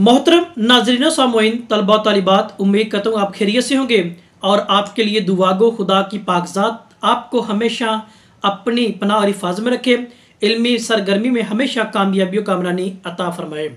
मोहतरम नाजरीन सामईन तलबा तालिबात, उम्मीद करता हूँ आप खैरियत से होंगे और आपके लिए दुआ गो खुदा की पाकज़ात आपको हमेशा अपनी पनाह और हिफाज़त में रखे, इल्मी सरगर्मी में हमेशा कामयाबी कामरानी अता फरमाए।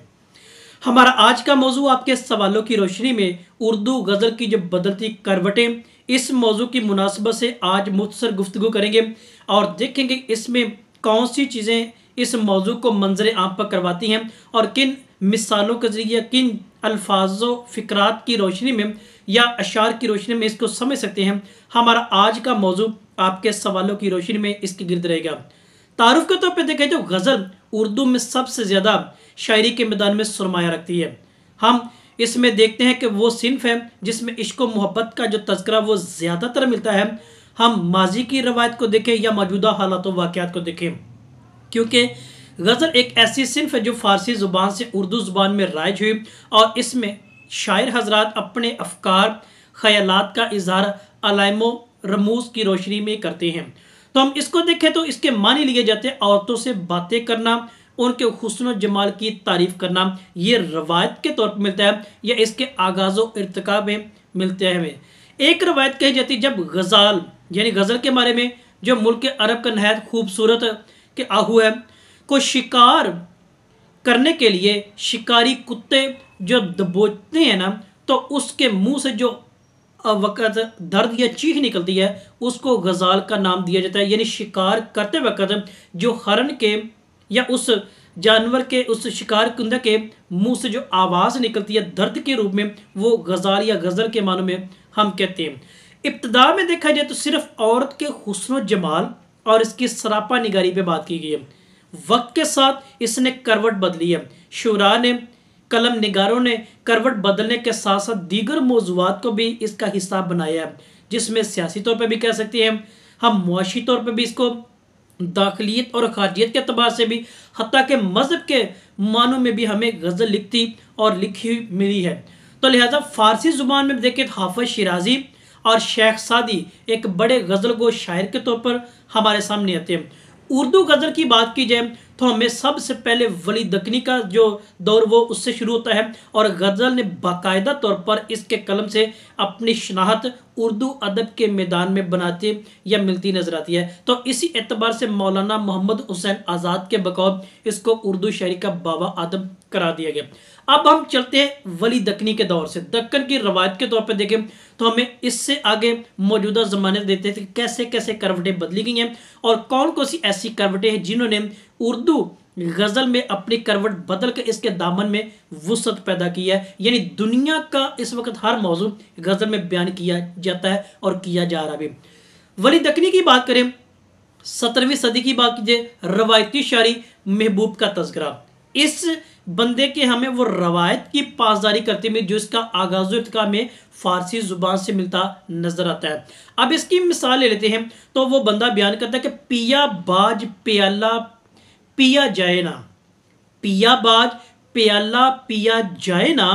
हमारा आज का मौजू आपके सवालों की रोशनी में उर्दू गज़ल की जो बदलती करवटें, इस मौजू की मुनासबत से आज मुख्तसर गुफ्तगू करेंगे और देखेंगे इसमें कौन सी चीज़ें इस मौजू को मंजर आम पर करवाती हैं और किन मिसालों के ज़रिए, किन अल्फाजों फ़िक्रात की रोशनी में या अशार की रोशनी में इसको समझ सकते हैं। हमारा आज का मौजू आपके सवालों की रोशनी में इसके गिर्द रहेगा। तारुफ के तौर पर देखें तो गज़ल उर्दू में सबसे ज़्यादा शायरी के मैदान में सुरमाया रखती है। हम इसमें देखते हैं कि वो सिन्फ है जिसमें इश्क व मोहब्बत का जो तज़किरा वो ज़्यादातर मिलता है। हम माजी की रवायत को देखें या मौजूदा हालात व वाक़यात को देखें, क्योंकि गज़ल एक ऐसी सिन्फ है जो फ़ारसी ज़ुबान से उर्दू ज़ुबान में राइज हुई और इसमें शायर हज़रात अपने अफ़कार ख़यालात का इज़हार अलाइमो रमूज़ की रोशनी में करते हैं। तो हम इसको देखें तो इसके मानी लिए जाते हैं औरतों से बातें करना, उनके हुस्न जमाल की तारीफ़ करना। ये रवायत के तौर पर मिलता है या इसके आगाज़ व इर्तिका में मिलते हैं। हमें एक रवायत कही जाती है जब गज़ाल यानी गज़ल के बारे में जो मुल्क अरब का नहायत खूबसूरत के आहू है को शिकार करने के लिए शिकारी कुत्ते जो दबोचते हैं ना, तो उसके मुंह से जो वक़्त दर्द या चीख निकलती है उसको गज़ाल का नाम दिया जाता है। यानी शिकार करते वक़्त जो हरन के या उस जानवर के, उस शिकार कुंदा के मुंह से जो आवाज़ निकलती है दर्द के रूप में, वो गज़ाल या गज़ल के मानों में हम कहते हैं। इब्तिदा में देखा जाए तो सिर्फ औरत के हुस्न जमाल और इसकी सरापा निगारी पे बात की गई है। वक्त के साथ इसने करवट बदली है। शुरा ने, कलम निगारों ने करवट बदलने के साथ साथ दीगर मौज़ूआत को भी इसका हिस्सा बनाया है, जिसमें सियासी तौर पर भी कह सकते हैं हम, मुआशी तौर पर भी इसको, दाखिलियत और खारजियत के अतबार से भी, हत्ता के मज़हब के मानों में भी हमें गज़ल लिखती और लिखी हुई मिली है। तो लिहाजा फ़ारसी ज़ुबान में देखें तो हाफ़िज़ शिराज़ी और शेख सादी एक बड़े गज़ल गो शायर के तौर पर हमारे सामने आते हैं। उर्दू गज़ल की बात की जाए तो हमें सबसे पहले वली दक्कनी का जो दौर वो उससे शुरू होता है और गज़ल ने बाकायदा तौर पर इसके कलम से अपनी शनाहत उर्दू अदब के मैदान में बनाती या मिलती नज़र आती है। तो इसी एतबार से मौलाना मोहम्मद हुसैन आज़ाद के बकौल इसको उर्दू शायरी का बाबा आदम करार दिया गया। अब हम चलते हैं वली दक्कनी के दौर से। दक्कन की रवायत के तौर पर देखें तो हमें इससे आगे मौजूदा ज़माने देते थे कैसे कैसे करवटें बदली गई हैं और कौन कौन सी ऐसी करवटें हैं जिन्होंने उर्दू गज़ल में अपनी करवट बदल कर इसके दामन में वुसअत पैदा की है। यानी दुनिया का इस वक्त हर मौजू गज़ल में बयान किया जाता है और किया जा रहा है। वली दक्कनी की बात करें, 17वीं सदी की बात कीजिए, रवायती शायरी महबूब का तज़किरा। इस बंदे के हमें वो रवायत की पासदारी करते हुए जो इसका आगाज़ इर्तिका में फ़ारसी ज़ुबान से मिलता नज़र आता है। अब इसकी मिसाल ले लेते हैं तो वो बंदा बयान करता है कि पिया बाज प्याला पिया जाए ना, पिया बाज प्याला पिया जाए ना,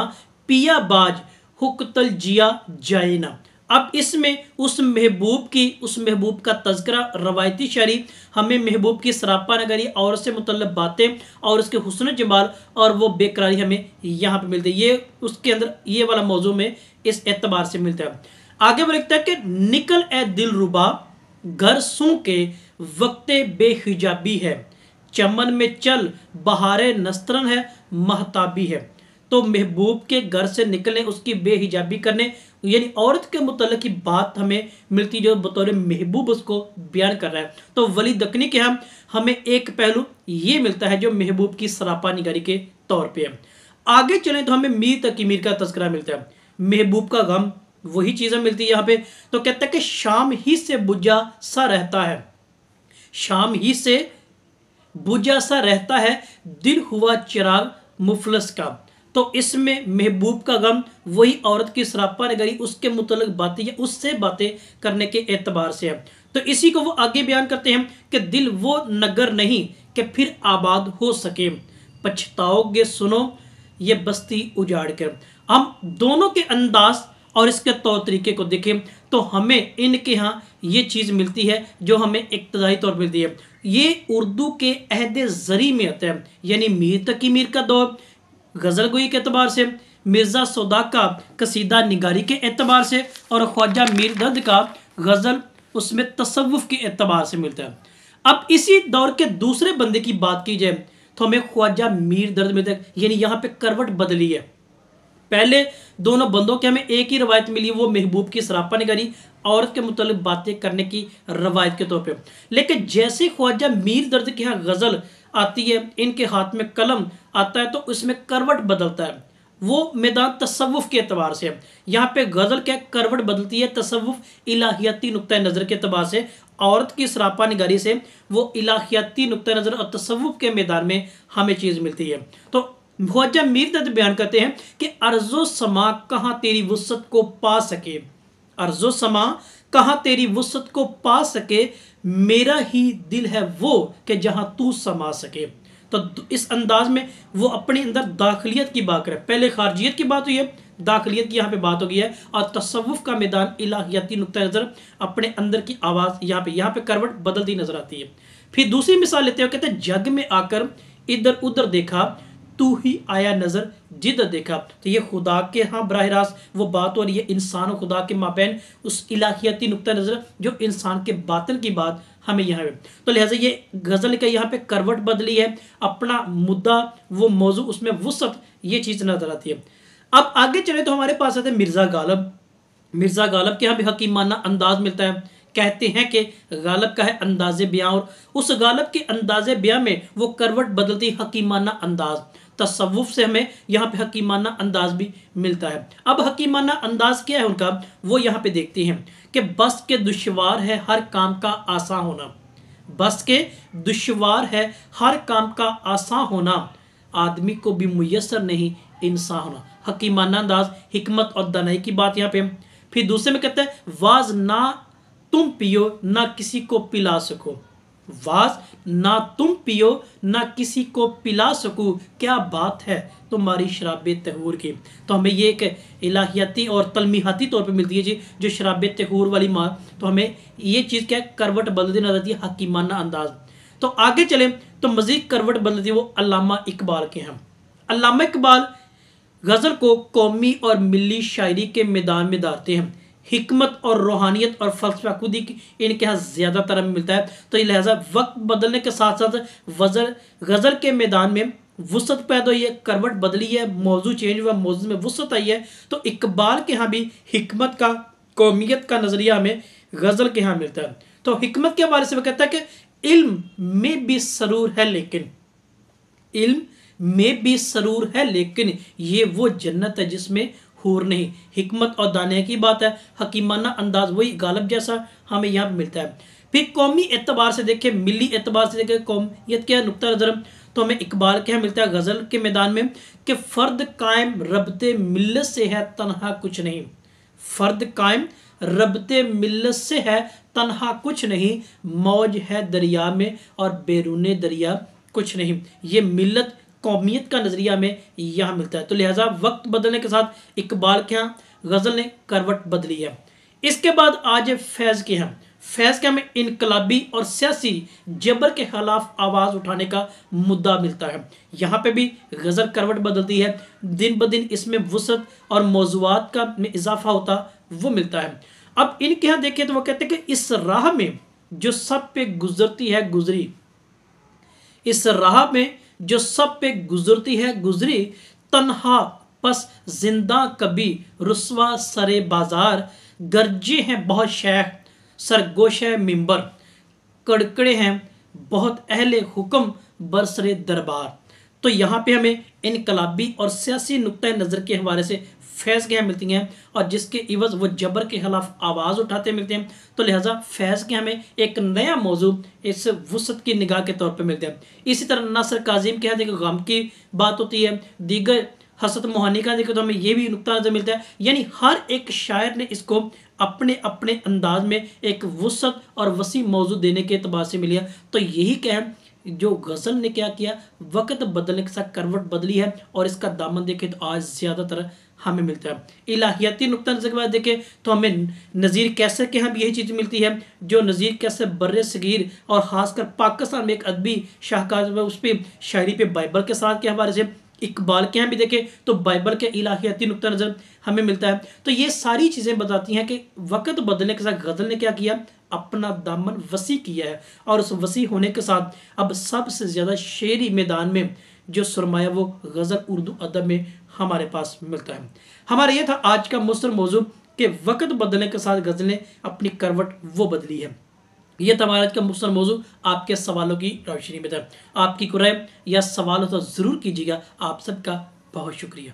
पिया बाज हुक्तल जिया जाए ना। अब इसमें उस महबूब का तज़किरा रवायती शायरी हमें महबूब की सरापा नगरी और उससे मुतल्लिक़ बातें और उसके हुस्न जमाल और वो बेकरारी हमें यहाँ पे मिलती है। ये उसके अंदर ये वाला मौजू में इस एतबार से मिलता है। आगे वो लिखता है कि निकल ए दिल रुबा घर सूं के वक्ते बेहिजाबी है, चमन में चल बहारे नस्तरन है महताबी है। तो महबूब के घर से निकलने, उसकी बेहिजाबी करने, यानी औरत के मुतल्लिक़ की बात हमें मिलती जो बतौर महबूब उसको बयान कर रहा है। तो वली दक्कनी के हमें एक पहलू ये मिलता है जो महबूब की सरापा निगारी के तौर पे है। आगे चलें तो हमें मीर तकी मीर का तज़किरा मिलता है। महबूब का गम वही चीज़ें मिलती है यहाँ पे। तो कहता है कि शाम ही से बुझा सा रहता है, शाम ही से बुझा सा रहता है दिल हुआ चिराग मुफलस का। तो इसमें महबूब का गम वही औरत की सरापा नगरी, उसके मुतल्लिक़ बातें या उससे बातें करने के एतबार से है। तो इसी को वो आगे बयान करते हैं कि दिल वो नगर नहीं कि फिर आबाद हो सके, पछताओगे सुनो ये बस्ती उजाड़ कर। हम दोनों के अंदाज और इसके तौर तरीके को देखें तो हमें इनके यहाँ ये चीज़ मिलती है जो हमें इब्तदाई तौर पर मिलती है। ये उर्दू के अहद ज़री में आता है, यानी मीर तकी मीर का दौर, गज़ल गोई के एतबार से, मिर्ज़ा सौदाक का कसीदा निगारी के एतबार से, और ख्वाजा मीर दर्द का गज़ल उसमें तसव्वुफ़ के एतबार से मिलता है। अब इसी दौर के दूसरे बंदे की बात की जाए तो हमें ख्वाजा मीर दर्द मिलता है, यानी यहाँ पे करवट बदली है। पहले दोनों बंदों के हमें एक ही रवायत मिली, वो महबूब की सरापा निगारी, औरत के मुतालिक बातें करने की रवायत के तौर पे। लेकिन जैसे ख्वाजा मीर दर्द के यहाँ गज़ल आती है, इनके हाथ में कलम आता है, तो उसमें करवट बदलता है। वो मैदान तसव्वुफ़ के अतबार से है। यहाँ पे गज़ल क्या करवट बदलती है, तसव्वुफ़ इलाहियाती नुक्ता नज़र के अतबार से, औरत की सरापा निगारी से वो इलाहियाती नुक्ता नज़र और तसव्वुफ़ के मैदान में हमें चीज़ मिलती है। तो ख्वाजा मीर दर्द बयान करते हैं कि अर्ज़ो समा कहाँ तेरी वुसअत को पा सके, अर्ज़ो समा कहाँ तेरी वुसअत को पा सके, मेरा ही दिल है वो कि जहाँ तू समा सके। तो इस अंदाज में वो अपने अंदर दाखिलियत की बात करे। पहले खारजियत की बात हुई है, दाखिलियत की यहाँ पे बात हो गई है, और तसव्वुफ़ का मैदान इलाहियाती नुक्ता नज़र, अपने अंदर की आवाज़ यहाँ पे करवट बदलती नजर आती है। फिर दूसरी मिसाल लेते हो, कहते हैं जग में आकर इधर उधर देखा, तू ही आया नजर जिद देखा। तो ये खुदा के यहाँ बराह रास्त वो बात हो रही है, इंसान और खुदा के माबैन उस इलाहियाती नुक्ता नज़र जो इंसान के बातिन की बात हमें यहाँ पे। तो लिहाजा ये गज़ल का यहाँ पे करवट बदली है, अपना मुद्दा वो मौजू उसमें वुसअत ये चीज़ नजर आती है। अब आगे चले तो हमारे पास आते हैं मिर्ज़ा गालिब। मिर्ज़ा गालिब के यहाँ भी हकीमाना अंदाज मिलता है। कहते हैं कि गालिब का है अंदाज़े बयां, और उस गालिब के अंदाज़े बयां में वो करवट बदलती हकीमाना अंदाज। तसव्वुफ़ से हमें यहाँ पे हकीमाना अंदाज भी मिलता है। अब हकीमाना अंदाज क्या है उनका, वो यहाँ पे देखते हैं कि बस के दुश्वार है हर काम का आसान होना, बस के दुश्वार है हर काम का आसान होना, आदमी को भी मुयस्सर नहीं इंसान होना। हकीमाना अंदाज, हिकमत और दानाई की बात यहाँ पे। फिर दूसरे में कहते हैं वाज ना तुम पियो ना किसी को पिला सको, वाज ना तुम पियो ना किसी को पिला सकूं, क्या बात है तुम्हारी शराबे तहूर की। तो हमें ये एक इलाहियाती और तलमीहाती तौर पे मिलती है जी, जो शराबे तहूर वाली माँ। तो हमें ये चीज़ क्या करवट बदलती नजर आती है, हकीमाना अंदाज। तो आगे चले तो मज़ीद करवट बदलती है वो अल्लामा इकबाल के हैं। अल्लामा इकबाल गज़ल को कौमी और मिली शायरी के मैदान में डालते हैं। हिकमत और रूहानियत और फ़लसफ़ा खुद ही इनके यहाँ ज़्यादातर हमें मिलता है। तो लिहाजा वक्त बदलने के साथ साथ गज़ल के मैदान में वुसअत पैदा हुई है, करवट बदली है, मौजू चेंज हुआ, मौजू में वुसअत आई है। तो इकबाल के यहाँ भी हिकमत का, कौमियत का नज़रिया हमें गज़ल के यहाँ मिलता है। तो हिकमत के हवाले से वह कहता है कि इल्म में भी सरूर है लेकिन, इल्म में भी सरूर है लेकिन ये वो जन्नत है जिसमें हूर नहीं। हिकमत और दाने की बात है, हकीमाना अंदाज वही गालिब जैसा हमें यहाँ मिलता है। फिर कौमी एतबार से देखें, मिली एतबार से देखें, कौमियत क्या नुक्ता नज़र, तो हमें इकबाल के यहाँ मिलता है गज़ल के मैदान में कि फ़र्द कायम रबते मिल्लत से है तन्हा कुछ नहीं, फ़र्द कायम रबते मिल्लत से है तन्हा कुछ नहीं, मौज है दरिया में और बैरूने दरिया कुछ नहीं। ये मिल्लत कौमियत का नज़रिया में यहाँ मिलता है। तो लिहाजा वक्त बदलने के साथ इकबाल के यहाँ गज़ल ने करवट बदली है। इसके बाद आज फैज़ के यहाँ, फैज़ के हमें इनकलाबी और सियासी जबर के खिलाफ आवाज़ उठाने का मुद्दा मिलता है। यहाँ पे भी गज़ल करवट बदलती है, दिन ब दिन इसमें वुसअत और मौज़ूआत का में इजाफा होता वो मिलता है। अब इनके यहाँ देखें तो वो कहते हैं कि इस राह में जो सब पे गुजरती है गुजरी, इस राह में जो सब पे गुजरती है गुजरी, तन्हा पस जिंदा कभी रुस्वा सरे बाजार, गर्जे हैं बहुत शेख सरगोश है मिंबर, कड़कड़े हैं बहुत अहले हुक्म बरसरे दरबार। तो यहाँ पे हमें इनकलाबी और सियासी नुक्ता नज़र के हवाले से फैज़ के यहाँ मिलती हैं, और जिसके इवज़ वो जबर के खिलाफ आवाज़ उठाते मिलते हैं। तो लिहाजा फैज़ के हमें एक नया मौजू इस वुसअत की निगाह के तौर पे मिलते हैं। इसी तरह नासिर काज़िम के यहाँ देखो गम की बात होती है, दीगर हसरत मोहानी का देखो तो हमें ये भी नुक्ता नज़र मिलता है। यानी हर एक शायर ने इसको अपने अपने अंदाज में एक वुसअत और वसी मौजू देने के अतबार से मिली है। तो यही कह जो गज़ल ने क्या किया, वक्त बदलने के साथ करवट बदली है, और इसका दामन देखें तो आज ज़्यादातर हमें मिलता है। इलाहियाती नुक्ता नज़र के बाद देखें तो हमें नज़ीर कैसर के यहाँ भी यही चीज़ मिलती है, जो नज़ीर कैसर बर्रे सगीर और ख़ासकर पाकिस्तान में एक अदबी शाहकार उस पर शायरी पे बाइबल के साथ के हवाले से इकबाल के यहाँ भी देखें तो बाइबल के इलाहियाती नुक्ता नज़र हमें मिलता है। तो ये सारी चीज़ें बताती हैं कि वक्त बदलने के साथ गज़ल ने क्या किया, अपना दामन वसी किया है, और उस वसी होने के साथ अब सबसे ज़्यादा शेरी मैदान में जो सरमाया वो गज़ल उर्दू अदब में हमारे पास मिलता है। हमारा ये था आज का मुस्तर मौजू कि वक्त बदलने के साथ गज़ल ने अपनी करवट वो बदली है। यह था हमारा आज का मुख्तसर मौजू आपके सवालों की रोशनी में था। आपकी कुराए या सवाल हो तो ज़रूर कीजिएगा। आप सबका बहुत शुक्रिया।